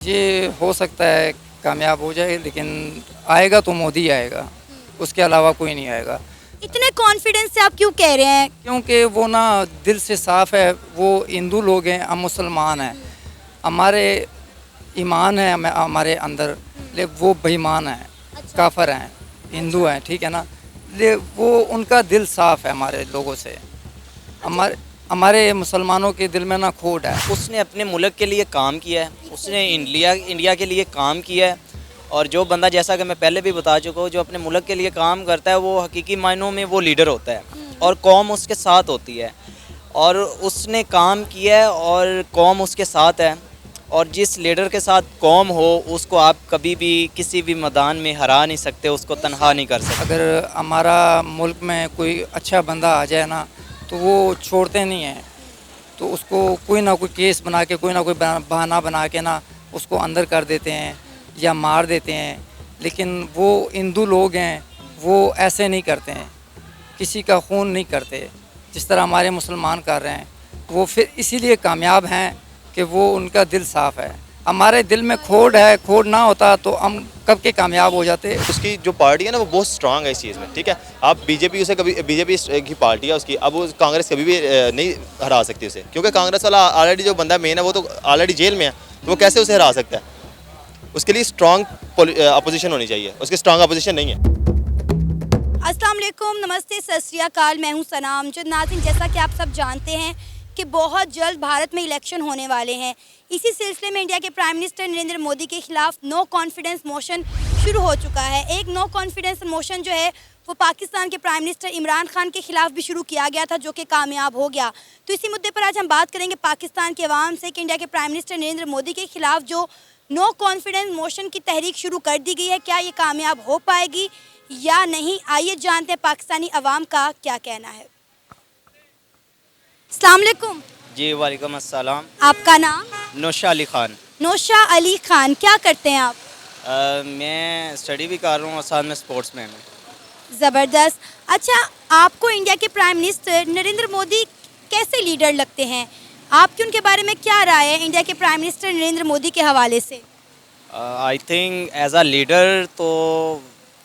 ये हो सकता है कामयाब हो जाए, लेकिन आएगा तो मोदी आएगा, उसके अलावा कोई नहीं आएगा। इतने कॉन्फिडेंस से आप क्यों कह रहे हैं? क्योंकि वो ना दिल से साफ़ है, वो हिंदू लोग हैं, हम मुसलमान हैं, हमारे ईमान है हमारे अंदर, ले वो बेईमान हैं, काफिर हैं, हिंदू हैं, ठीक है ना। ले वो उनका दिल साफ़ है हमारे लोगों से, हमारे हमारे मुसलमानों के दिल में ना खोट है। उसने अपने मुल्क के लिए काम किया है, उसने इंडिया के लिए काम किया है। और जो बंदा, जैसा कि मैं पहले भी बता चुका हूँ, जो अपने मुल्क के लिए काम करता है वो हकीकी मायनों में वो लीडर होता है और कौम उसके साथ होती है। और उसने काम किया है और कौम उसके साथ है। और जिस लीडर के साथ कौम हो उसको आप कभी भी किसी भी मैदान में हरा नहीं सकते, उसको तनहा नहीं कर सकते। अगर हमारा मुल्क में कोई अच्छा बंदा आ जाए ना, तो वो छोड़ते नहीं हैं, तो उसको कोई ना कोई केस बना के, कोई ना कोई बहाना बना के ना उसको अंदर कर देते हैं या मार देते हैं। लेकिन वो हिंदू लोग हैं, वो ऐसे नहीं करते हैं, किसी का खून नहीं करते जिस तरह हमारे मुसलमान कर रहे हैं। वो फिर इसीलिए कामयाब हैं कि वो उनका दिल साफ़ है। हमारे दिल में खोट है, खोट ना होता तो हम कब के कामयाब हो जाते। उसकी जो पार्टी है ना वो बहुत स्ट्रांग है इस चीज़ में, ठीक है। आप बीजेपी उसे कभी, बीजेपी की पार्टी है उसकी, अब वो कांग्रेस कभी भी नहीं हरा सकती उसे, क्योंकि कांग्रेस वाला ऑलरेडी जो बंदा मेन है वो तो ऑलरेडी जेल में है, तो वो कैसे उसे हरा सकता है। उसके लिए स्ट्रांग अपोजिशन होनी चाहिए, उसकी स्ट्रांग अपोजिशन नहीं है। अस्सलाम वालेकुम, नमस्ते, सत श्री अकाल। मैं हूं सनाम। जो नाज़रीन, जैसा कि आप सब जानते हैं कि बहुत जल्द भारत में इलेक्शन होने वाले हैं। इसी सिलसिले में इंडिया के प्राइम मिनिस्टर नरेंद्र मोदी के खिलाफ नो कॉन्फिडेंस मोशन शुरू हो चुका है। एक नो कॉन्फिडेंस मोशन जो है वो पाकिस्तान के प्राइम मिनिस्टर इमरान खान के खिलाफ भी शुरू किया गया था, जो कि कामयाब हो गया। तो इसी मुद्दे पर आज हम बात करेंगे पाकिस्तान के अवाम से कि इंडिया के प्राइम मिनिस्टर नरेंद्र मोदी के खिलाफ जो नो कॉन्फिडेंस मोशन की तहरीक शुरू कर दी गई है, क्या ये कामयाब हो पाएगी या नहीं। आइए जानते हैं पाकिस्तानी अवाम का क्या कहना है। अस्सलाम वालेकुम। जी वालेकुम अस्सलाम। आपका नाम? नौशा अली ख़ान। नौशा अली खान। क्या करते हैं आप? मैं स्टडी भी कर रहा हूँ और साथ में स्पोर्ट्स मैन हूँ। ज़बरदस्त। अच्छा, आपको इंडिया के प्राइम मिनिस्टर नरेंद्र मोदी कैसे लीडर लगते हैं? आपकी उनके बारे में क्या राय है इंडिया के प्राइम मिनिस्टर नरेंद्र मोदी के हवाले से? I think as a leader तो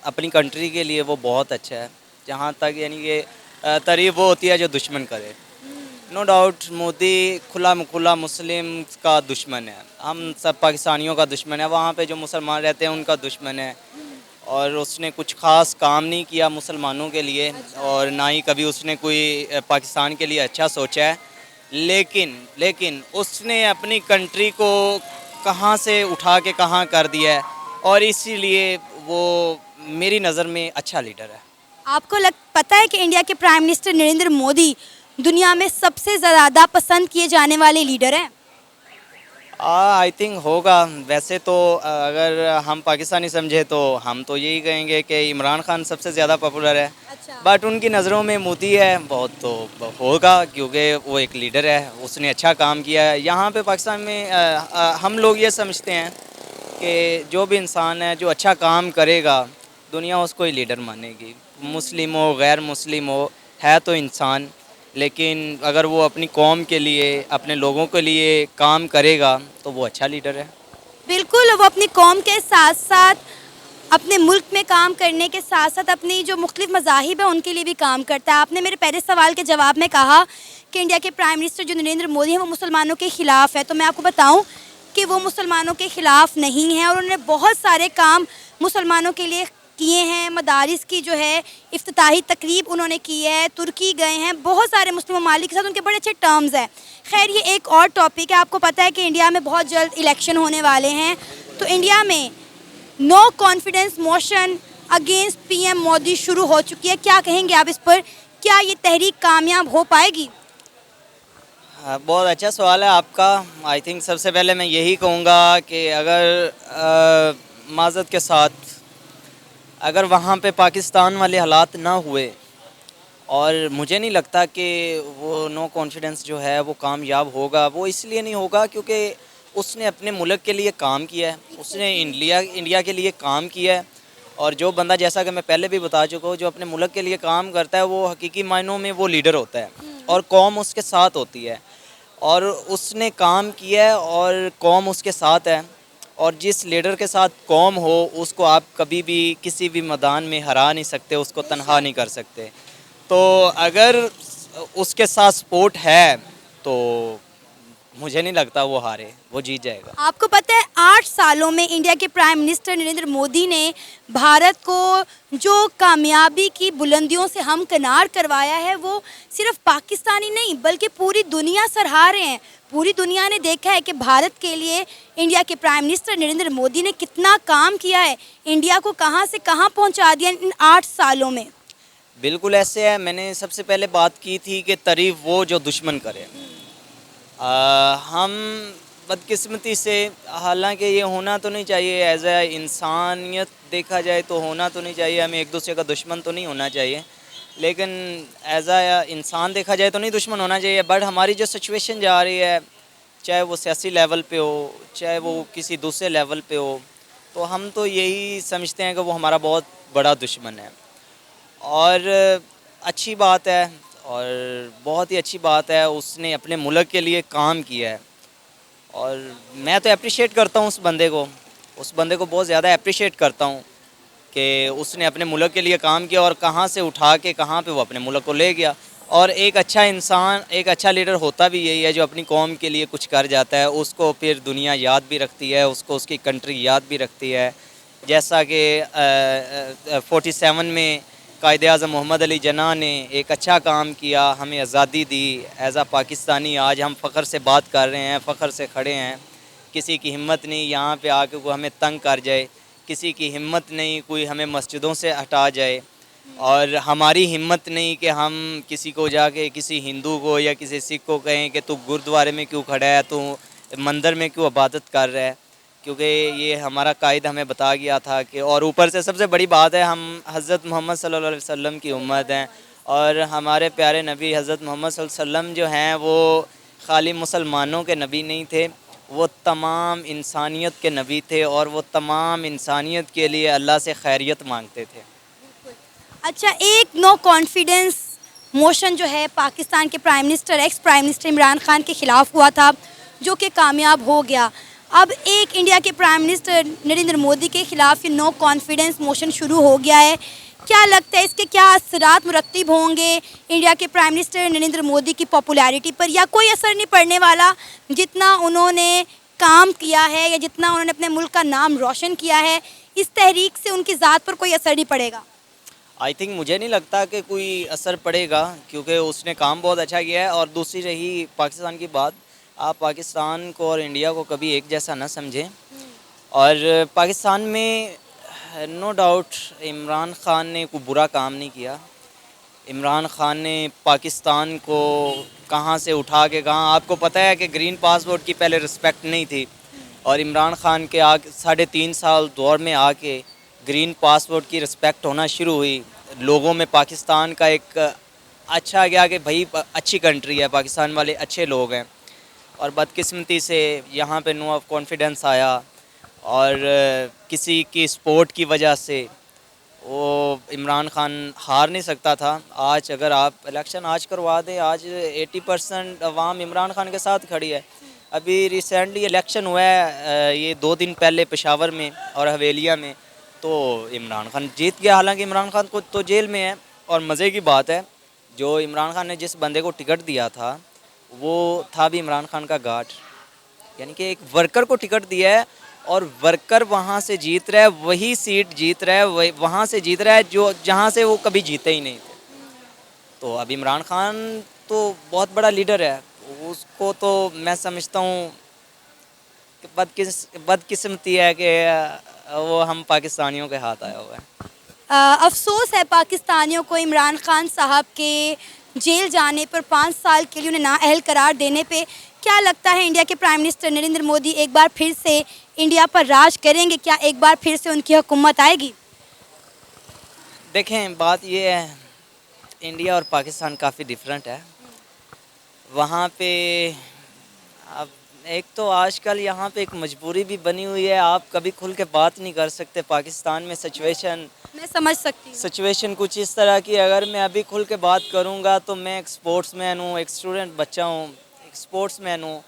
अपनी कंट्री के लिए वो बहुत अच्छा है। जहाँ तक यानी कि तारीफ वो होती है जो दुश्मन करे। नो डाउट मोदी खुला मुस्लिम का दुश्मन है, हम सब पाकिस्तानियों का दुश्मन है। वहाँ पे जो मुसलमान रहते हैं उनका दुश्मन है। और उसने कुछ ख़ास काम नहीं किया मुसलमानों के लिए, और ना ही कभी उसने कोई पाकिस्तान के लिए अच्छा सोचा है। लेकिन उसने अपनी कंट्री को कहाँ से उठा के कहाँ कर दिया है, और इसीलिए वो मेरी नज़र में अच्छा लीडर है। आपको पता है कि इंडिया के प्राइम मिनिस्टर नरेंद्र मोदी दुनिया में सबसे ज़्यादा पसंद किए जाने वाले लीडर हैं? आई थिंक होगा। वैसे तो अगर हम पाकिस्तानी समझे तो हम तो यही कहेंगे कि इमरान खान सबसे ज़्यादा पॉपुलर है। अच्छा। बट उनकी नज़रों में मोदी है बहुत, तो होगा क्योंकि वो एक लीडर है, उसने अच्छा काम किया है। यहाँ पे पाकिस्तान में हम लोग ये समझते हैं कि जो भी इंसान है जो अच्छा काम करेगा दुनिया उसको ही लीडर मानेगी। मुस्लिम हो गैर मुस्लिम हो, है तो इंसान। लेकिन अगर वो अपनी कौम के लिए, अपने लोगों के लिए काम करेगा तो वो अच्छा लीडर है। बिल्कुल, वो अपनी कौम के साथ साथ अपने मुल्क में काम करने के साथ साथ अपनी जो मुख्तलिफ मज़ाहिब है उनके लिए भी काम करता है। आपने मेरे पहले सवाल के जवाब में कहा कि इंडिया के प्राइम मिनिस्टर जो नरेंद्र मोदी हैं वो मुसलमानों के ख़िलाफ़ है, तो मैं आपको बताऊं कि वो मुसलमानों के ख़िलाफ़ नहीं है और उन्होंने बहुत सारे काम मुसलमानों के लिए किए हैं। मदारिस की जो है इफ्तिताही तकरीब उन्होंने की है, तुर्की गए हैं, बहुत सारे मुस्लिम ममालिक के साथ उनके बड़े अच्छे टर्म्स हैं। खैर, ये एक और टॉपिक है। आपको पता है कि इंडिया में बहुत जल्द इलेक्शन होने वाले हैं, तो इंडिया में no confidence motion against PM Modi शुरू हो चुकी है। क्या कहेंगे आप इस पर? क्या ये तहरीक कामयाब हो पाएगी? बहुत अच्छा सवाल है आपका। आई थिंक सबसे पहले मैं यही कहूँगा कि अगर माज़रत के साथ अगर वहाँ पे पाकिस्तान वाले हालात ना हुए, और मुझे नहीं लगता कि वो नो कॉन्फिडेंस जो है वो कामयाब होगा। वो इसलिए नहीं होगा क्योंकि उसने अपने मुल्क के लिए काम किया है, उसने इंडिया के लिए काम किया है। और जो बंदा, जैसा कि मैं पहले भी बता चुका हूँ, जो अपने मुल्क के लिए काम करता है वो हकीकी मायनों में वो लीडर होता है और कौम उसके साथ होती है। और उसने काम किया है और कौम उसके साथ है। और जिस लीडर के साथ कौम हो उसको आप कभी भी किसी भी मैदान में हरा नहीं सकते, उसको तनहा नहीं कर सकते। तो अगर उसके साथ सपोर्ट है तो मुझे नहीं लगता वो हारे, वो जीत जाएगा। आपको पता है 8 सालों में इंडिया के प्राइम मिनिस्टर नरेंद्र मोदी ने भारत को जो कामयाबी की बुलंदियों से हमकिनार करवाया है वो सिर्फ पाकिस्तानी नहीं बल्कि पूरी दुनिया सराह रहे हैं। पूरी दुनिया ने देखा है कि भारत के लिए इंडिया के प्राइम मिनिस्टर नरेंद्र मोदी ने कितना काम किया है, इंडिया को कहां से कहां पहुंचा दिया इन 8 सालों में। बिल्कुल ऐसे है। मैंने सबसे पहले बात की थी कि तारीफ वो जो दुश्मन करे। हम बदकिस्मती से, हालांकि ये होना तो नहीं चाहिए, एज ए इंसानियत देखा जाए तो होना तो नहीं चाहिए, हमें एक दूसरे का दुश्मन तो नहीं होना चाहिए, लेकिन एज ए इंसान देखा जाए तो नहीं दुश्मन होना चाहिए। बट हमारी जो सिचुएशन जा रही है, चाहे वो सियासी लेवल पे हो, चाहे वो किसी दूसरे लेवल पे हो, तो हम तो यही समझते हैं कि वो हमारा बहुत बड़ा दुश्मन है। और अच्छी बात है, और बहुत ही अच्छी बात है, उसने अपने मुल्क के लिए काम किया है और मैं तो अप्रिशिएट करता हूँ उस बंदे को बहुत ज़्यादा अप्रिशिएट करता हूँ कि उसने अपने मुल्क के लिए काम किया और कहाँ से उठा के कहाँ पे वो अपने मुल्क को ले गया। और एक अच्छा इंसान, एक अच्छा लीडर होता भी यही है जो अपनी कौम के लिए कुछ कर जाता है, उसको फिर दुनिया याद भी रखती है, उसको उसकी कंट्री याद भी रखती है। जैसा कि 47 में कायद-ए-आज़म मोहम्मद अली जिन्ना ने एक अच्छा काम किया, हमें आज़ादी दी। एज़ आ पाकिस्तानी आज हम फ़ख्र से बात कर रहे हैं, फ़ख्र से खड़े हैं। किसी की हिम्मत नहीं यहाँ पे आके कोई हमें तंग कर जाए, किसी की हिम्मत नहीं कोई हमें मस्जिदों से हटा जाए, और हमारी हिम्मत नहीं कि हम किसी को जाके, किसी हिंदू को या किसी सिख को कहें कि तू गुरुद्वारे में क्यों खड़ा है, तू मंदिर में क्यों इबादत कर रहा है, क्योंकि ये हमारा कायद हमें बता गया था कि। और ऊपर से सबसे बड़ी बात है, हम हज़रत मोहम्मद सल्लल्लाहु अलैहि वसल्लम की उम्मत हैं, और हमारे प्यारे नबी हज़रत मोहम्मद सल्लल्लाहु अलैहि वसल्लम जो हैं वो खाली मुसलमानों के नबी नहीं थे, वो तमाम इंसानियत के नबी थे, और वो तमाम इंसानियत के लिए अल्लाह से खैरियत मांगते थे। अच्छा, एक नो कॉन्फिडेंस मोशन जो है पाकिस्तान के prime minister, ex prime minister Imran Khan के ख़िलाफ़ हुआ था, जो कि कामयाब हो गया। अब एक इंडिया के प्राइम मिनिस्टर नरेंद्र मोदी के ख़िलाफ़ ये नो कॉन्फिडेंस मोशन शुरू हो गया है। क्या लगता है इसके क्या असरात मुरत्तिब होंगे इंडिया के प्राइम मिनिस्टर नरेंद्र मोदी की पॉपुलैरिटी पर, या कोई असर नहीं पड़ने वाला? जितना उन्होंने काम किया है या जितना उन्होंने अपने मुल्क का नाम रोशन किया है, इस तहरीक से उनकी ज़ात पर कोई असर नहीं पड़ेगा? आई थिंक मुझे नहीं लगता कि कोई असर पड़ेगा, क्योंकि उसने काम बहुत अच्छा किया है। और दूसरी रही पाकिस्तान की बात, आप पाकिस्तान को और इंडिया को कभी एक जैसा ना समझें। और पाकिस्तान में नो डाउट इमरान खान ने कोई बुरा काम नहीं किया। इमरान खान ने पाकिस्तान को कहाँ से उठा के कहाँ, आपको पता है कि ग्रीन पासपोर्ट की पहले रिस्पेक्ट नहीं थी, और इमरान खान के 3.5 साल दौर में आके ग्रीन पासपोर्ट की रिस्पेक्ट होना शुरू हुई। लोगों में पाकिस्तान का एक अच्छा गया कि भाई अच्छी कंट्री है, पाकिस्तान वाले अच्छे लोग हैं। और बदकिस्मती से यहाँ पे नो ऑफ कॉन्फिडेंस आया, और किसी की सपोर्ट की वजह से वो इमरान खान हार नहीं सकता था। आज अगर आप इलेक्शन आज करवा दें, आज 80% अवाम इमरान खान के साथ खड़ी है। अभी रिसेंटली इलेक्शन हुआ है, ये 2 दिन पहले पेशावर में और हवेलिया में, तो इमरान खान जीत गया। हालांकि इमरान खान को तो जेल में है। और मज़े की बात है, जो इमरान खान ने जिस बंदे को टिकट दिया था वो था भी इमरान खान का गार्ड, यानी कि एक वर्कर को टिकट दिया है, और वर्कर वहाँ से जीत रहा है, वही सीट जीत रहा है, वहाँ से जीत रहा है जो जहाँ से वो कभी जीते ही नहीं थे। तो अब इमरान खान तो बहुत बड़ा लीडर है, उसको तो मैं समझता हूँ कि बदकिस्मती है कि वो हम पाकिस्तानियों के हाथ आया हुआ है। अफसोस है पाकिस्तानियों को इमरान खान साहब के जेल जाने पर, 5 साल के लिए उन्हें नाअहल करार देने पे। क्या लगता है इंडिया के प्राइम मिनिस्टर नरेंद्र मोदी एक बार फिर से इंडिया पर राज करेंगे? क्या एक बार फिर से उनकी हुकूमत आएगी? देखें, बात ये है, इंडिया और पाकिस्तान काफ़ी डिफरेंट है। वहाँ पे अब एक तो आजकल यहाँ पे एक मजबूरी भी बनी हुई है, आप कभी खुल के बात नहीं कर सकते। पाकिस्तान में मैं समझ सकती हूँ। सिचुएशन कुछ इस तरह की, अगर मैं अभी खुल के बात करूँगा तो मैं एक स्पोर्ट्समैन हूँ, एक स्टूडेंट बच्चा हूँ, एक स्पोर्ट्समैन हूँ,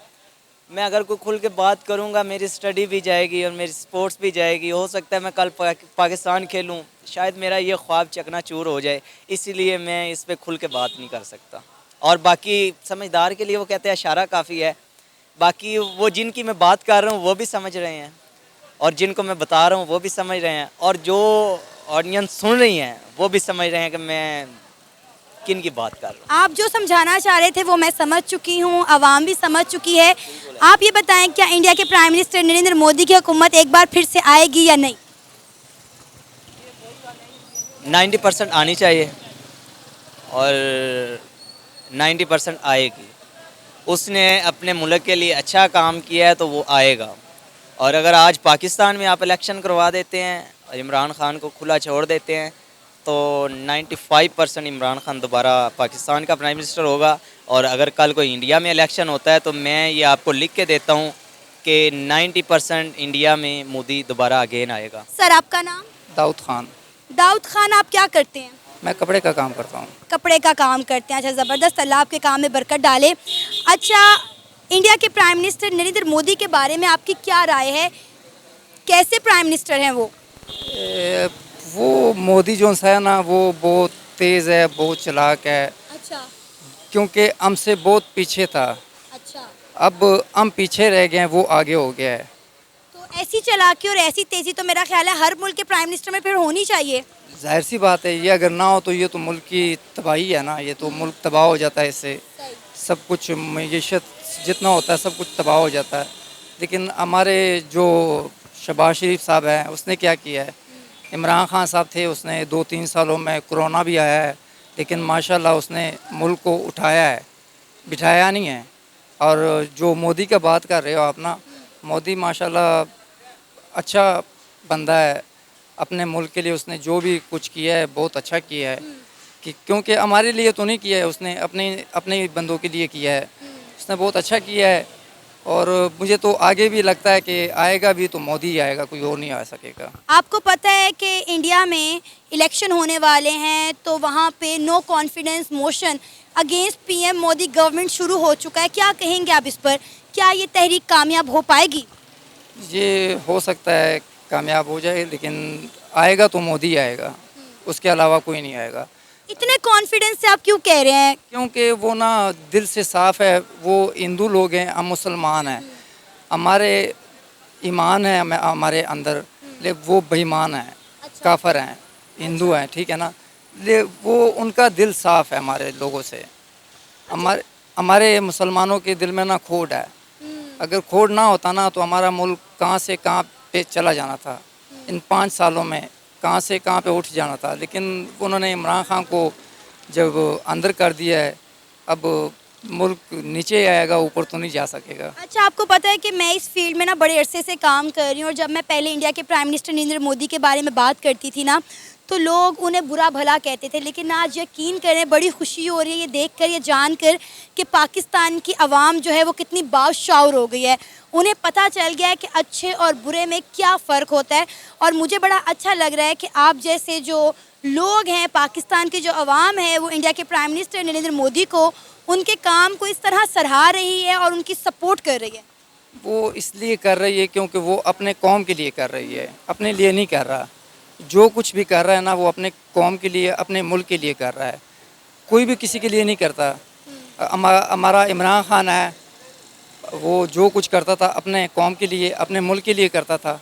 मैं अगर कोई खुल के बात करूँगा मेरी स्टडी भी जाएगी और मेरी स्पोर्ट्स भी जाएगी। हो सकता है मैं कल पाकिस्तान खेलूँ, शायद मेरा ये ख्वाब चकनाचूर हो जाए, इसीलिए मैं इस पे खुल के बात नहीं कर सकता। और बाकी समझदार के लिए वो कहते हैं इशारा काफ़ी है। बाकी वो जिनकी मैं बात कर रहा हूँ वो भी समझ रहे हैं और जिनको मैं बता रहा हूँ वो भी समझ रहे हैं और जो ऑडियंस सुन रही हैं वो भी समझ रहे हैं कि मैं किन की बात कर रहा हूँ। आप जो समझाना चाह रहे थे वो मैं समझ चुकी हूँ, आवाम भी समझ चुकी है। आप ये बताएं, क्या इंडिया के प्राइम मिनिस्टर नरेंद्र मोदी की हुकूमत एक बार फिर से आएगी या नहीं? 90% आनी चाहिए और 90% आएगी। उसने अपने मुल्क के लिए अच्छा काम किया है तो वो आएगा। और अगर आज पाकिस्तान में आप इलेक्शन करवा देते हैं और इमरान खान को खुला छोड़ देते हैं तो 95% इमरान खान दोबारा पाकिस्तान का प्राइम मिनिस्टर होगा। और अगर कल कोई इंडिया में इलेक्शन होता है तो मैं ये आपको लिख के देता हूँ कि 90% इंडिया में मोदी दोबारा अगेन आएगा। सर, आपका नाम? दाऊद खान। दाऊद खान, आप क्या करते हैं? मैं कपड़े का काम करता हूँ। कपड़े का काम करते हैं। अच्छा, ज़बरदस्त। अल्लाह आपके काम में बरकत डाले। अच्छा, इंडिया के प्राइम मिनिस्टर नरेंद्र मोदी के बारे में आपकी क्या राय है? कैसे प्राइम मिनिस्टर हैं वो? वो मोदी जो है ना वो बहुत तेज़ है, बहुत चालाक है, अच्छा क्योंकि हमसे बहुत पीछे था। अच्छा। अब हम पीछे रह गए हैं, वो आगे हो गया है। तो ऐसी चालाकी और ऐसी तेज़ी तो मेरा ख्याल है हर मुल्क के प्राइम मिनिस्टर में फिर होनी चाहिए। जाहिर सी बात है, ये अगर ना हो तो ये तो मुल्क की तबाही है ना, ये तो मुल्क तबाह हो जाता है इससे। सब कुछ मईशत जितना होता है सब कुछ तबाह हो जाता है। लेकिन हमारे जो शहबाज शरीफ साहब हैं उसने क्या किया है? इमरान खान साहब थे, उसने 2-3 सालों में कोरोना भी आया है लेकिन माशाल्लाह उसने मुल्क को उठाया है, बिठाया नहीं है। और जो मोदी का बात कर रहे हो आप ना, मोदी माशाल्लाह अच्छा बंदा है। अपने मुल्क के लिए उसने जो भी कुछ किया है बहुत अच्छा किया है कि क्योंकि हमारे लिए तो नहीं किया है उसने, अपने अपने बंदों के लिए किया है। उसने बहुत अच्छा किया है और मुझे तो आगे भी लगता है कि आएगा भी तो मोदी ही आएगा, कोई और नहीं आ सकेगा। आपको पता है कि इंडिया में इलेक्शन होने वाले हैं तो वहाँ पे no confidence motion against PM Modi government शुरू हो चुका है। क्या कहेंगे आप इस पर? क्या ये तहरीक कामयाब हो पाएगी? ये हो सकता है कामयाब हो जाए लेकिन आएगा तो मोदी आएगा, उसके अलावा कोई नहीं आएगा। इतने कॉन्फिडेंस से आप क्यों कह रहे हैं? क्योंकि वो ना दिल से साफ़ है, वो हिंदू लोग हैं, हम मुसलमान हैं, हमारे ईमान है हमारे अंदर, लेकिन वो बेईमान हैं, काफर हैं, हिंदू हैं, ठीक है ना। ले वो उनका दिल साफ़ है हमारे लोगों से। हमारे हमारे मुसलमानों के दिल में ना खोट है। अगर खोट ना होता ना तो हमारा मुल्क कहाँ से कहाँ पे चला जाना था, इन 5 सालों में कहाँ से कहाँ पे उठ जाना था। लेकिन उन्होंने इमरान खान को जब अंदर कर दिया है, अब मुल्क नीचे आएगा, ऊपर तो नहीं जा सकेगा। अच्छा, आपको पता है कि मैं इस फील्ड में ना बड़े अरसे से काम कर रही हूँ और जब मैं पहले इंडिया के प्राइम मिनिस्टर नरेंद्र मोदी के बारे में बात करती थी ना तो लोग उन्हें बुरा भला कहते थे। लेकिन आज यकीन करें, बड़ी खुशी हो रही है ये देखकर, ये जानकर कि पाकिस्तान की आवाम जो है वो कितनी बाशऊर हो गई है। उन्हें पता चल गया है कि अच्छे और बुरे में क्या फ़र्क होता है। और मुझे बड़ा अच्छा लग रहा है कि आप जैसे जो लोग हैं, पाकिस्तान की जो आवाम है, वो इंडिया के प्राइम मिनिस्टर नरेंद्र मोदी को, उनके काम को इस तरह सराहा रही है और उनकी सपोर्ट कर रही है। वो इसलिए कर रही है क्योंकि वो अपने कौम के लिए कर रही है, अपने लिए नहीं कर रहा। जो कुछ भी कर रहा है ना वो अपने कौम के लिए, अपने मुल्क के लिए कर रहा है, कोई भी किसी के लिए नहीं करता। हमारा इमरान खान है, वो जो कुछ करता था अपने कौम के लिए, अपने मुल्क के लिए करता था।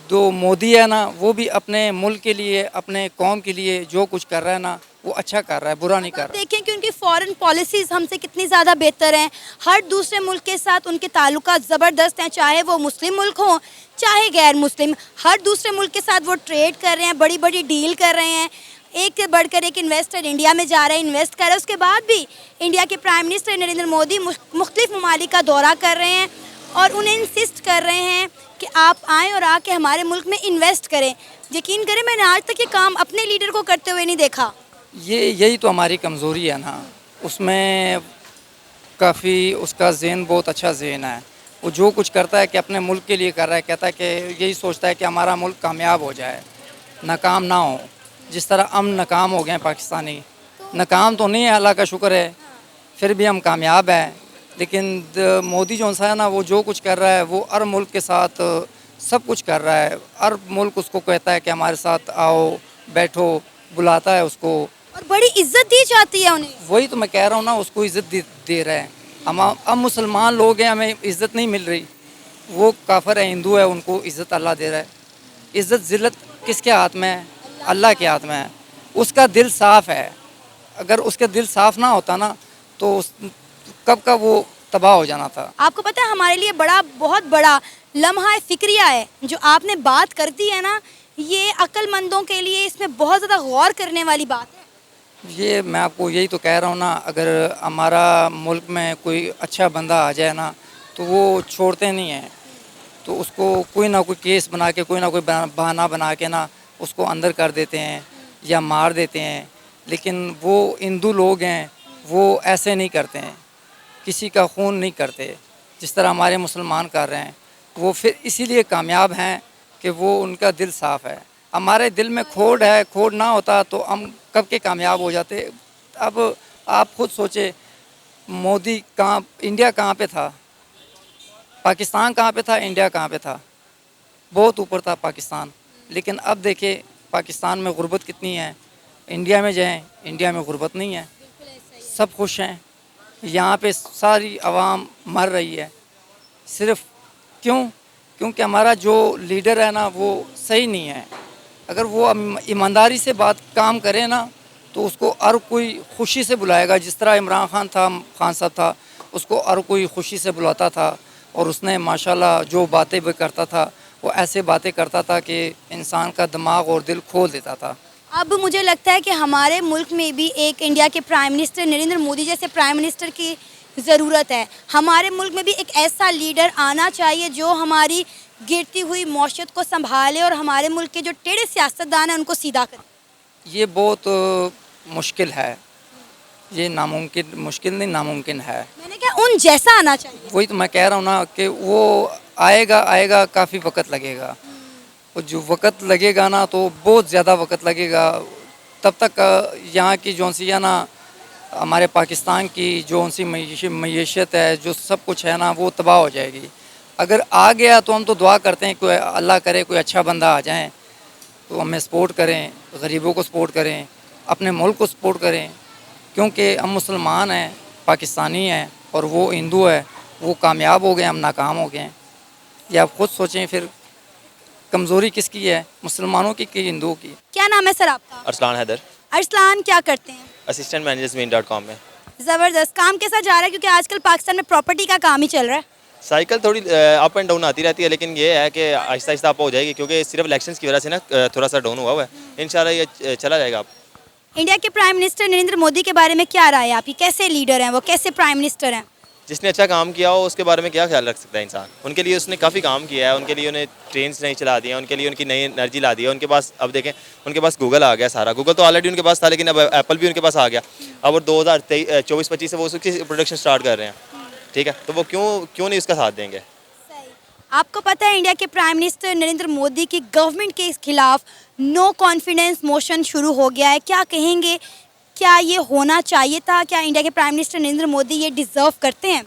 जो मोदी है ना वो भी अपने मुल्क के लिए, अपने कौम के लिए जो कुछ कर रहा है ना वो अच्छा कर रहा है, बुरा नहीं कर रहा। देखें कि उनकी फॉरेन पॉलिसीज़ हमसे कितनी ज़्यादा बेहतर हैं। हर दूसरे मुल्क के साथ उनके ताल्लुकात ज़बरदस्त हैं, चाहे वो मुस्लिम मुल्क हों चाहे गैर मुस्लिम। हर दूसरे मुल्क के साथ वो ट्रेड कर रहे हैं, बड़ी बड़ी डील कर रहे हैं। एक से बढ़कर एक इन्वेस्टर इंडिया में जा रहे हैं, इन्वेस्ट कर रहे हैं। उसके बाद भी इंडिया के प्राइम मिनिस्टर नरेंद्र मोदी मुख्तलिफ ममालिक का दौरा कर रहे हैं और उन्हें इंसिस्ट कर रहे हैं कि आप आएँ और आके हमारे मुल्क में इन्वेस्ट करें। यकीन करें, मैंने आज तक ये काम अपने लीडर को करते हुए नहीं देखा। यही तो हमारी कमज़ोरी है ना, उसमें काफ़ी उसका ज़हन बहुत अच्छा ज़हन है। वो जो कुछ करता है कि अपने मुल्क के लिए कर रहा है, कहता है कि यही सोचता है कि हमारा मुल्क कामयाब हो जाए, नाकाम ना हो। जिस तरह हम नाकाम हो गए हैं पाकिस्तानी, नाकाम तो नहीं है, अल्लाह का शुक्र है, फिर भी हम कामयाब हैं। लेकिन मोदी जो सा है ना, वो जो कुछ कर रहा है वो हर मुल्क के साथ सब कुछ कर रहा है। हर मुल्क उसको कहता है कि हमारे साथ आओ, बैठो, बुलाता है उसको। और बड़ी इज्जत दी जाती है उन्हें। वही तो मैं कह रहा हूँ ना, उसको इज़्ज़त दे रहे हैं। हम मुसलमान लोग हैं, हमें इज़्ज़त नहीं मिल रही। वो काफिर है, हिंदू है, उनको इज़्ज़त अल्लाह दे रहा है। इज़्ज़त ज़िल्लत किसके हाथ में है? अल्लाह के हाथ में है। उसका दिल साफ़ है। अगर उसका दिल साफ़ ना होता ना, तो कब का वो तबाह हो जाना था। आपको पता है हमारे लिए बहुत बड़ा लम्हा फिक्रिया है जो आपने बात कर दी है ना, ये अक्लमंदों के लिए इसमें बहुत ज़्यादा गौर करने वाली बात है। ये मैं आपको यही तो कह रहा हूँ ना, अगर हमारा मुल्क में कोई अच्छा बंदा आ जाए ना, तो वो छोड़ते नहीं हैं। तो उसको कोई ना कोई केस बना के, कोई ना कोई बहाना बना के ना उसको अंदर कर देते हैं या मार देते हैं। लेकिन वो हिंदू लोग हैं, वो ऐसे नहीं करते हैं, किसी का खून नहीं करते जिस तरह हमारे मुसलमान कर रहे हैं। वो फिर इसीलिए कामयाब हैं कि वो उनका दिल साफ़ है। हमारे दिल में खोट है, खोट ना होता तो हम कब के कामयाब हो जाते। अब आप खुद सोचे, मोदी कहाँ, इंडिया कहाँ पे था, पाकिस्तान कहाँ पे था, इंडिया कहाँ पे था? बहुत ऊपर था पाकिस्तान। लेकिन अब देखिए पाकिस्तान में गुर्बत कितनी है। इंडिया में जाएं, इंडिया में गुर्बत नहीं है, सब खुश हैं। यहाँ पे सारी आवाम मर रही है। सिर्फ क्यों? क्योंकि हमारा जो लीडर है ना, वो सही नहीं है। अगर वो ईमानदारी से बात काम करे ना, तो उसको हर कोई खुशी से बुलाएगा। जिस तरह इमरान खान साहब था, उसको हर कोई खुशी से बुलाता था। और उसने माशाल्लाह जो बातें भी करता था, वो ऐसे बातें करता था कि इंसान का दिमाग और दिल खोल देता था। अब मुझे लगता है कि हमारे मुल्क में भी एक इंडिया के प्राइम मिनिस्टर नरेंद्र मोदी जैसे प्राइम मिनिस्टर की ज़रूरत है। हमारे मुल्क में भी एक ऐसा लीडर आना चाहिए जो हमारी गिरती हुई मौशत को संभाले और हमारे मुल्क के जो टेढ़े सियासतदान हैं उनको सीधा करे। ये बहुत मुश्किल है। ये नामुमकिन, मुश्किल नहीं, नामुमकिन है। मैंने कहा उन जैसा आना चाहिए। वही तो मैं कह रहा हूँ ना कि वो आएगा, काफ़ी वक्त लगेगा। और जो वक्त लगेगा ना, तो बहुत ज़्यादा वक्त लगेगा। तब तक यहाँ की जो सी है ना, हमारे पाकिस्तान की जो सी मईशत है, जो सब कुछ है ना, वो तबाह हो जाएगी। अगर आ गया तो हम तो दुआ करते हैं कोई अल्लाह करे कोई अच्छा बंदा आ जाए, तो हमें सपोर्ट करें, गरीबों को सपोर्ट करें, अपने मुल्क को सपोर्ट करें। क्योंकि हम मुसलमान हैं, पाकिस्तानी हैं, और वो हिंदू है। वो कामयाब हो गए, हम नाकाम हो गए हैं। ये आप खुद सोचें, फिर कमज़ोरी किसकी है, मुसलमानों की कि हिंदुओं की? क्या नाम है सर आपका? अरसलान हैदर, अरसलान, क्या करते हैं? असिस्टेंट मैनेजर ज़मीन.com में। ज़बरदस्त। काम कैसा जा रहा है? क्योंकि आजकल पाकिस्तान में प्रॉपर्टी का काम ही चल रहा है। साइकिल थोड़ी अप एंड डाउन आती रहती है, लेकिन ये है कि आहिस्ता आहिस्ता अप हो जाएगी, क्योंकि सिर्फ इलेक्शंस की वजह से ना थोड़ा सा डाउन हुआ है। इंशाल्लाह ये चला जाएगा अब। इंडिया के प्राइम मिनिस्टर नरेंद्र मोदी के बारे में क्या राय है आपकी? कैसे लीडर हैं वो, कैसे प्राइम मिनिस्टर हैं? जिसने अच्छा काम किया हो उसके बारे में क्या ख्याल रख सकता है इंसान। उनके लिए उसने काफ़ी काम किया है, उनके लिए उन्हें ट्रेन नहीं चला दिया, उनके लिए उनकी नई एनर्जी ला दी है। उनके पास अब देखें, उनके पास गूगल आ गया सारा। गूगल तो ऑलरेडी उनके पास था, लेकिन अब एप्पल भी उनके पास आ गया। अब वो 2024-25 से वो उसकी प्रोडक्शन स्टार्ट कर रहे हैं, ठीक है। तो वो क्यों नहीं उसका साथ देंगे। आपको पता है इंडिया के प्राइम मिनिस्टर नरेंद्र मोदी की गवर्नमेंट के खिलाफ नो कॉन्फिडेंस मोशन शुरू हो गया है। क्या कहेंगे, क्या ये होना चाहिए था? क्या इंडिया के प्राइम मिनिस्टर नरेंद्र मोदी ये डिज़र्व करते हैं?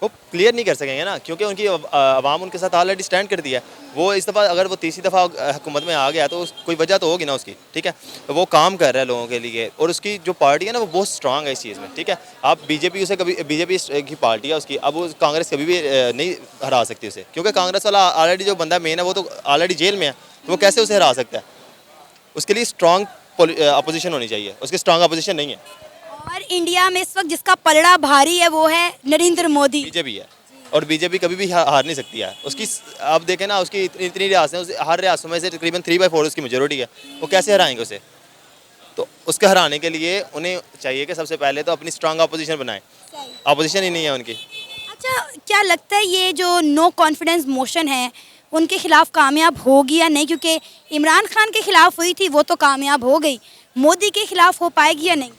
वो क्लियर नहीं कर सकेंगे ना, क्योंकि उनकी आवाम उनके साथ ऑलरेडी स्टैंड कर दिया है। वो इस दफ़ा अगर वो तीसरी दफ़ा हुकूमत में आ गया तो कोई वजह तो होगी ना उसकी, ठीक है। तो वो काम कर रहा है लोगों के लिए, और उसकी जो पार्टी है ना, वो बहुत स्ट्रांग है इस चीज़ में, ठीक है। आप बीजेपी उसे कभी, बीजेपी की पार्टी है उसकी, अब वो कांग्रेस कभी भी नहीं हरा सकती उसे, क्योंकि कांग्रेस वाला ऑलरेडी जो बंदा मेन है वो तो ऑलरेडी जेल में है। तो वो कैसे उसे हरा सकता है? उसके लिए स्ट्रांग अपोजिशन होनी चाहिए, उसकी स्ट्रांग अपोजिशन नहीं है। और इंडिया में इस वक्त जिसका पलड़ा भारी है वो है नरेंद्र मोदी। बीजेपी है, और बीजेपी कभी भी हार नहीं सकती है। उसकी आप देखें ना, उसकी इतनी रियासतें, हर रियासतों में से तकरीबन 3/4 उसकी मेजोरिटी है। वो कैसे हराएंगे उसे? तो उसके हराने के लिए उन्हें चाहिए कि सबसे पहले तो अपनी स्ट्रांग अपोजिशन बनाएं। अपोजिशन ही नहीं है उनकी। अच्छा, क्या लगता है ये जो नो कॉन्फिडेंस मोशन है उनके खिलाफ कामयाब होगी या नहीं? क्योंकि इमरान खान के खिलाफ हुई थी, वो तो कामयाब हो गई। मोदी के खिलाफ हो पाएगी या नहीं?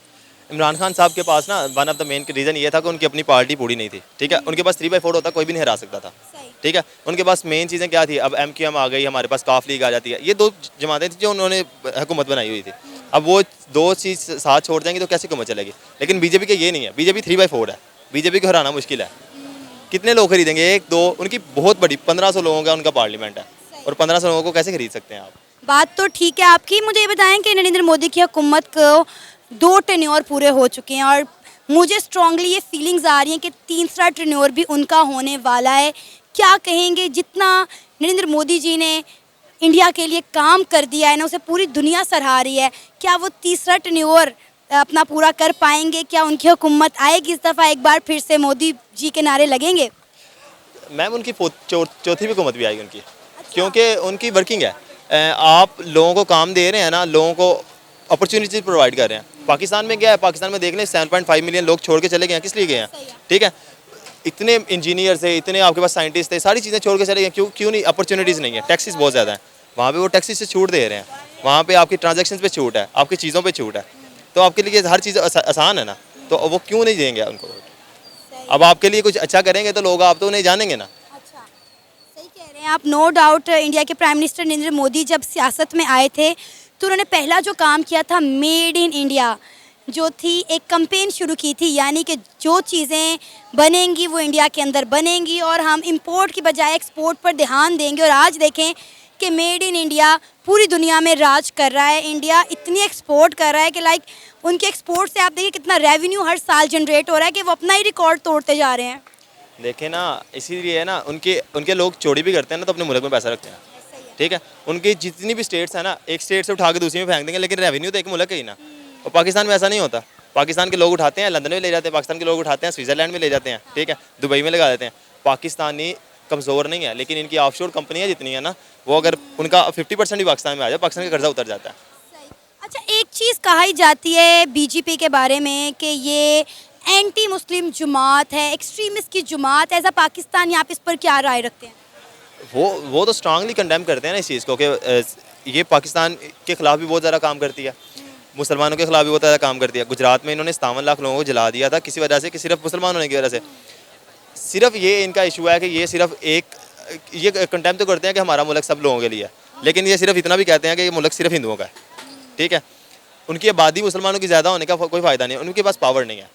इमरान खान साहब के पास ना one of the main reason ये था कि उनकी अपनी पार्टी पूरी नहीं थी, ठीक है। उनके पास 3/4 होता, कोई भी नहीं हरा सकता था, ठीक है। उनके पास मेन चीज़ें क्या थी? अब MQM आ गई, हमारे पास काफ लीग आ जाती है। ये दो जमातें थी जो उन्होंने हुकूमत बनाई हुई थी। अब वो दो चीज़ साथ छोड़ देंगे तो कैसे हुकूमत चलेगी? लेकिन बीजेपी के ये नहीं है, बीजेपी 3/4 है, बीजेपी को हराना मुश्किल है। कितने लोग खरीदेंगे, एक दो, उनकी बहुत बड़ी 1500 लोगों का उनका पार्लियामेंट है, और 1500 लोगों को कैसे खरीद सकते हैं आप? बात तो ठीक है आपकी। मुझे ये बताएं कि नरेंद्र मोदी की हुकूमत को 2 टेन्योर पूरे हो चुके हैं और मुझे स्ट्रांगली ये फीलिंग्स आ रही हैं कि तीसरा टेन्योर भी उनका होने वाला है। क्या कहेंगे, जितना नरेंद्र मोदी जी ने इंडिया के लिए काम कर दिया है ना, उसे पूरी दुनिया सराह रही है, क्या वो तीसरा टेन्योर अपना पूरा कर पाएंगे? क्या उनकी हुकूमत आएगी इस दफ़ा, एक बार फिर से मोदी जी के नारे लगेंगे? मैम उनकी चौथी भी हुकूमत भी आएगी उनकी, क्योंकि उनकी वर्किंग है। आप लोगों को काम दे रहे हैं ना, लोगों को अपॉर्चुनिटीज प्रोवाइड कर रहे हैं। पाकिस्तान में क्या है, पाकिस्तान में देख लें 7.5 मिलियन लोग छोड़ के चले गए हैं, किस लिए गए हैं? ठीक है, इतने इंजीनियर थे, इतने आपके पास साइंटिस्ट थे, सारी चीज़ें छोड़ के चले गए, क्यों नहीं? अपॉर्चुनिटीज़ नहीं है, टैक्सेस बहुत ज़्यादा है वहाँ पे, वो टैक्सेस से छूट दे रहे हैं, वहाँ पे आपकी ट्रांजैक्शन पे छूट है, आपकी चीज़ों पे छूट है, तो आपके लिए हर चीज़ आसान है ना, तो वो क्यों नहीं देंगे उनको? अब आपके लिए कुछ अच्छा करेंगे तो लोग आप तो नहीं जानेंगे ना। अच्छा, सही कह रहे हैं आप। नो डाउट इंडिया के प्राइम मिनिस्टर नरेंद्र मोदी जब सियासत में आए थे तो उन्होंने पहला जो काम किया था, मेड इन इंडिया जो थी, एक कैंपेन शुरू की थी, यानी कि जो चीज़ें बनेंगी वो इंडिया के अंदर बनेंगी और हम इंपोर्ट की बजाय एक्सपोर्ट पर ध्यान देंगे। और आज देखें कि मेड इन इंडिया पूरी दुनिया में राज कर रहा है। इंडिया इतनी एक्सपोर्ट कर रहा है कि लाइक उनके एक्सपोर्ट से आप देखिए कितना रेवेन्यू हर साल जनरेट हो रहा है कि वो अपना ही रिकॉर्ड तोड़ते जा रहे हैं। देखे ना, इसीलिए है ना, उनके लोग चोरी भी करते हैं ना तो अपने मुल्क में पैसा रखते हैं, ठीक है। उनकी जितनी भी स्टेट्स हैं ना, एक स्टेट से उठा के दूसरी में फेंक देंगे, लेकिन रेवेन्यू तो एक मुल्क का ही ना। और पाकिस्तान में ऐसा नहीं होता। पाकिस्तान के लोग उठाते हैं, लंदन में ले जाते हैं, पाकिस्तान के लोग उठाते हैं, स्विट्ज़रलैंड में ले जाते हैं, ठीक है, दुबई में लगा देते हैं। पाकिस्तानी कमज़ोर नहीं है, लेकिन इनकी ऑफशोर कंपनियाँ जितनी है ना, वो अगर उनका 50% भी पाकिस्तान में आ जाए, पाकिस्तान का कर्जा उतर जाता है। अच्छा, एक चीज़ कही जाती है बीजेपी के बारे में कि ये एंटी मुस्लिम जुमात है, एक्सट्रीमिस्ट की जुमात है। एज अ पाकिस्तान आप इस पर क्या राय रखते हैं? वो तो स्ट्रांगली कंडेम करते हैं ना इस चीज़ को, कि ये पाकिस्तान के ख़िलाफ़ भी बहुत ज़्यादा काम करती है, मुसलमानों के ख़िलाफ़ भी बहुत ज़्यादा काम करती है। गुजरात में इन्होंने 57 लाख लोगों को जला दिया था, किसी वजह से कि सिर्फ मुसलमान होने की वजह से। सिर्फ ये इनका इशू है कि ये सिर्फ ये कंडेम तो करते हैं कि हमारा मुल्क सब लोगों के लिए है, लेकिन ये सिर्फ इतना भी कहते हैं कि ये मुल्क सिर्फ हिंदुओं का है, ठीक है। उनकी आबादी मुसलमानों की ज़्यादा होने का कोई फ़ायदा नहीं है, उनके पास पावर नहीं है।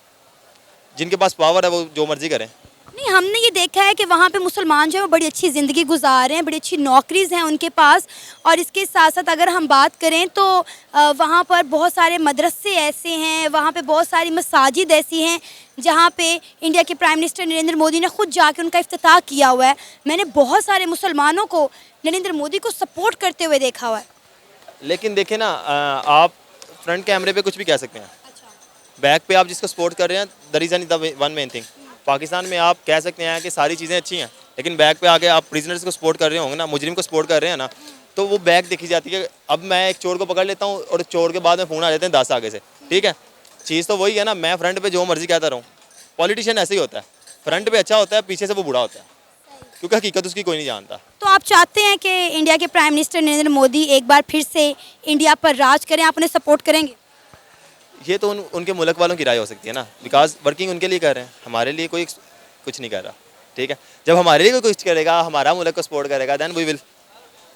जिनके पास पावर है वो जो मर्जी करें। नहीं, हमने ये देखा है कि वहाँ पे मुसलमान जो है वो बड़ी अच्छी ज़िंदगी गुजार रहे हैं, बड़ी अच्छी नौकरीज़ हैं उनके पास। और इसके साथ साथ अगर हम बात करें तो वहाँ पर बहुत सारे मदरसे ऐसे हैं, वहाँ पे बहुत सारी मसाजिद ऐसी हैं जहाँ पे इंडिया के प्राइम मिनिस्टर नरेंद्र मोदी ने खुद जाके उनका इफ्तिताह किया हुआ है। मैंने बहुत सारे मुसलमानों को नरेंद्र मोदी को सपोर्ट करते हुए देखा हुआ है। लेकिन देखे ना, आप फ्रंट कैमरे पे कुछ भी कह सकते हैं, बैक पे आप जिसको सपोर्ट कर रहे हैं, that is the one main thing. Pakistan में आप कह सकते हैं कि सारी चीज़ें अच्छी हैं, लेकिन बैक पे आके आप प्रिजनर्स को सपोर्ट कर रहे होंगे ना, मुजरिम को सपोर्ट कर रहे हैं ना, तो वो बैक देखी जाती है। अब मैं एक चोर को पकड़ लेता हूँ और चोर के बाद में फ़ोन आ जाते हैं 10 आगे से, ठीक है। चीज़ तो वही है ना, मैं फ्रंट पे जो मर्जी कहता रहूँ। पॉलिटिशियन ऐसे ही होता है, फ्रंट पे अच्छा होता है, पीछे से वो बुरा होता है, क्योंकि हकीकत उसकी कोई नहीं जानता। तो आप चाहते हैं कि इंडिया के प्राइम मिनिस्टर नरेंद्र मोदी एक बार फिर से इंडिया पर राज करें, आप उन्हें सपोर्ट करेंगे? ये तो उनके मुल्क वालों की राय हो सकती है ना, बिकॉज वर्किंग उनके लिए कर रहे हैं, हमारे लिए कोई कुछ नहीं कर रहा, ठीक है। जब हमारे लिए कोई कुछ करेगा, हमारा मुल्क को सपोर्ट करेगा, देन वी विल,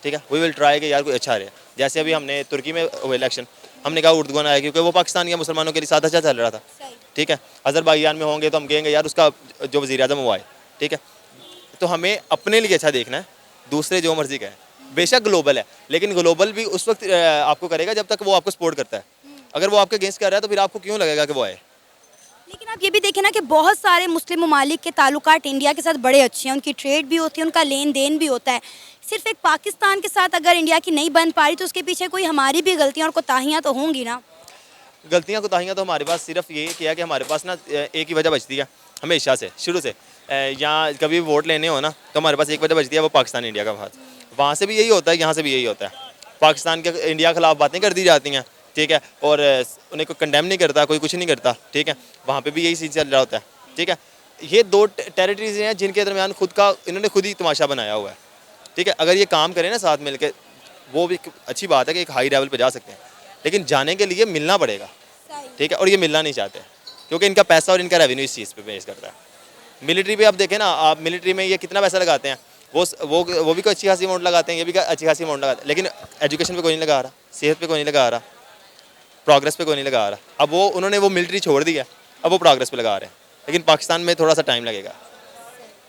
ठीक है, वी विल ट्राई कि यार कोई अच्छा रहे। जैसे अभी हमने तुर्की में हुए इलेक्शन, हमने कहा उर्दुगान आया, क्योंकि वो पाकिस्तान के मुसलमानों के लिए साथ अच्छा चल रहा था, ठीक है। अज़रबैजान में होंगे तो हम कहेंगे यार उसका जो वज़ीर-ए-आज़म वो आए, ठीक है। तो हमें अपने लिए अच्छा देखना है, दूसरे जो मर्जी कहें। बेशक ग्लोबल है, लेकिन ग्लोबल भी उस वक्त आपको करेगा जब तक वो आपको सपोर्ट करता है। अगर वो आपके अगेंस्ट कर रहा है तो फिर आपको क्यों लगेगा कि वो आए। लेकिन आप ये भी देखें ना कि बहुत सारे मुस्लिम ममालिक के ताल्लुकात इंडिया के साथ बड़े अच्छे हैं, उनकी ट्रेड भी होती है, उनका लेन देन भी होता है। सिर्फ एक पाकिस्तान के साथ अगर इंडिया की नहीं बन पा रही तो उसके पीछे कोई हमारी भी गलतियाँ और कोताहियाँ तो होंगी ना। गलतियाँ कोताहियाँ तो हमारे पास सिर्फ ये किया कि हमारे पास ना एक ही वजह बचती है हमेशा से, शुरू से। यहाँ कभी वोट लेने हो ना तो हमारे पास एक वजह बचती है, वो पाकिस्तान इंडिया का बात। वहाँ से भी यही होता है, यहाँ से भी यही होता है। पाकिस्तान के इंडिया के खिलाफ बातें कर दी जाती हैं, ठीक है, और उन्हें कोई कंडेम नहीं करता, कोई कुछ नहीं करता, ठीक है। वहाँ पे भी यही चीज़ चल रहा होता है, ठीक है। ये दो टेरिटरीज हैं जिनके दरमियान इन्होंने खुद ही तमाशा बनाया हुआ है, ठीक है। अगर ये काम करें ना साथ मिल के, वो भी अच्छी बात है कि एक हाई लेवल पर जा सकते हैं, लेकिन जाने के लिए मिलना पड़ेगा, ठीक है। और ये मिलना नहीं चाहते क्योंकि इनका पैसा और इनका रेवेन्यू इस चीज़ पे बेस करता है। मिलिट्री पे आप देखें ना, आप मिलिट्री में ये कितना पैसा लगाते हैं, वो भी कोई अच्छी खासी अमाउंट लगाते हैं, ये भी अच्छी खासी अमाउंट लगाते हैं, लेकिन एजुकेशन पे कोई नहीं लगा रहा, सेहत पे कोई नहीं लगा रहा, प्रोग्रेस पे कोई नहीं लगा रहा। अब उन्होंने वो मिलिट्री छोड़ दी है, अब वो प्रोग्रेस पे लगा रहे हैं, लेकिन पाकिस्तान में थोड़ा सा टाइम लगेगा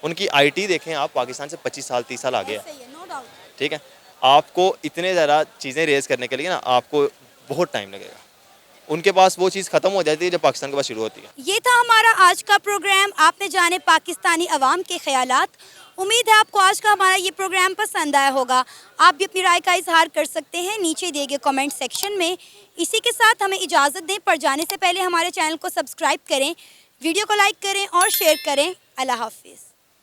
उनकी आईटी देखें आप, पाकिस्तान से 25 साल 30 साल आगे है, सही है, नो डाउट। ठीक है। आपको इतने ज़्यादा चीज़ें रेज़ करने के लिए ना आपको बहुत टाइम लगेगा, उनके पास वो चीज़ ख़त्म हो जाती है जब पाकिस्तान के पास शुरू होती है। ये था हमारा आज का प्रोग्राम, आपने जाने पाकिस्तानी अवाम के ख्यालात। उम्मीद है आपको आज का हमारा ये प्रोग्राम पसंद आया होगा। आप भी अपनी राय का इजहार कर सकते हैं नीचे दिए गए कमेंट सेक्शन में। इसी के साथ हमें इजाज़त दें, पर जाने से पहले हमारे चैनल को सब्सक्राइब करें, वीडियो को लाइक करें और शेयर करें। अल्लाह हाफिज़।